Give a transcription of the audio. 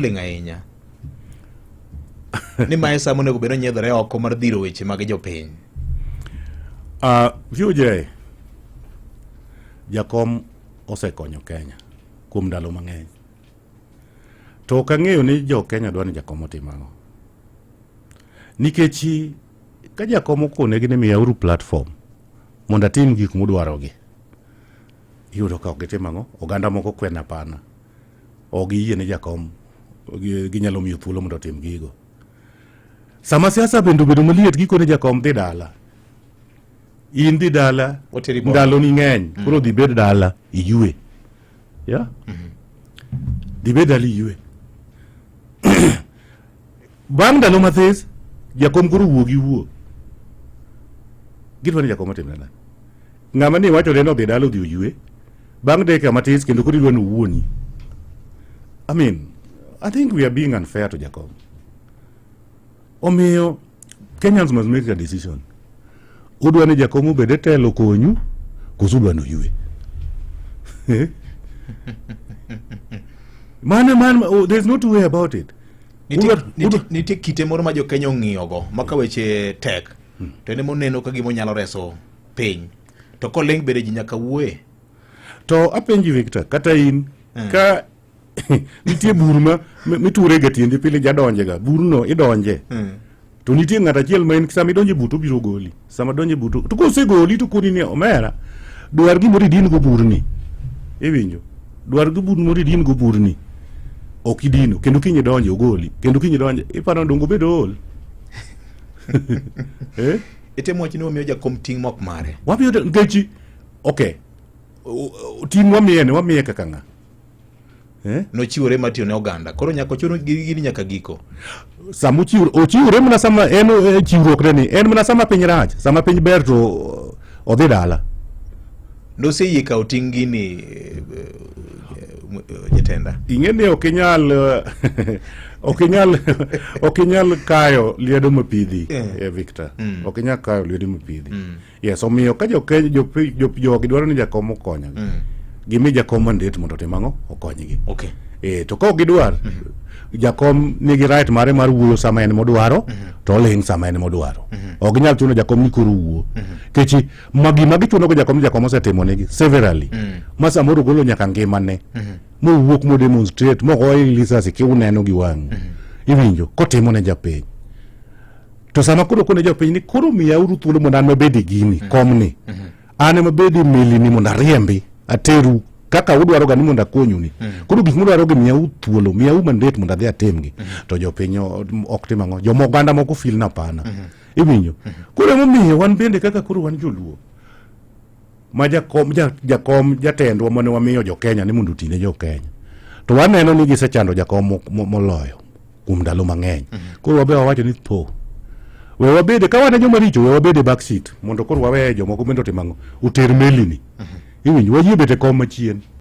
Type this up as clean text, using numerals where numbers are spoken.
linga inya ni maesa monego bedo nyiedhore oko mar dhiro weche mag jopiny. VJ jakom osekonyo Kenya kuom ndalo mang'eny. To kang'eyo ni jo Kenya dwani jakom otimang'o. Nikech ka jakom okone gi ni miyauru platform mondo atim gik mudwarogi. Iyudo ka ok gitimang'o, oganda moko kwena pana. Ok giyie ni jakom ginyalo miyo thuolo mondo otim gigo. Sama siasa bende obedo maliet gikone jakom dhi dala. In dhi dala ndalo ni ng'eny, koro dhi bed dala iyue. Ya? Dhi bed dala iyue. Bang' ndalo mathis jakom koro wuo. Gidwani jakom otim nana. Ng'ama ni wacho ni odhi dala odhi oyue. Bang' dakika matis kendo koro idwani wuoni. I think we are being unfair to Jacob. Omiyo, Kenyans must make a decision. Udwani Jacob ubede telo konyu, kusudwani uyue. There's no two way about it. Nitie kite moro ma jo Kenya ong'iyogo, maka weche tek. To ene moneno ka gimo nyalo reso piny. To koleng bede ji nyaka wuoye. To apenji Victor, kata in, ka nitie bur miture ga tiende pile jadonje ga burno idonje to nitie ng'ata achiel ma en sama idonje buto biro goli sama donje buto to kosegoli to koni ni omera dwar gimoro idin go burni iwinjo dwar go bur moro idin go burni ok idino kendo kinyi donje ogoli kendo kinyi donje iparo dongo bedo ol itemo wachni omiyo jakom ting' mok mare wabiyo ngechi okay ting' wamiye kaka ng'a nochiwore matiyo ne oganda koro nyaka chono gini nyaka giko sama ochiwore mana sama en chiwruok ni en mana sama piny rach sama piny ber to odhi dala noseyie kawo ting' gini jatenda ing'eni ok inyal kayo liedo mapidhi Victor ok inyal kayo liedo mapidhi yes omiyo ka jogi dwaro ni jakom okonyo gimi jakom mandet mondo timang'o okonygi. Okay. To ka gidwar jakom nigi right mare mar wuoyo sama en modwaro to oling sama en modwaro. Ok ginyal chuno jakom ni koro wuo. Kechi gima gichuno go jakom osetimo negi severally. Ma samoro golo nyaka ngimane. Mo wuok mo demonstrate mo goyo lisasi ki uneno gi wang'. Iwinjo kotimo ne japiny. To sama koro kone japiny ni koro miyauru thuolo mondo an mabedi gini komni. An mabedi milini mondo ariembi ateru kaka udwaro gani mondo akonyu ni koro gik mudwaro gi miyau thuolo miyau mandet mondo adhi atemgi to jopiny ok timang'o jomoganda moko fil na pana iwinjo koro emomiyo wan bende kaka koro wan joluo ma jakom jatendwa mane wamiyo jo Kenya ni mondo otine jo Kenya to waneno ni gisechando jakom moloyo kuom ndalo mang'eny koro wabe wawacho ni we wabede ka wane joma richo we wabede backseat mondo koro wawe jomoko bende otimang'o oter melini iwinjo wayie bete kom machien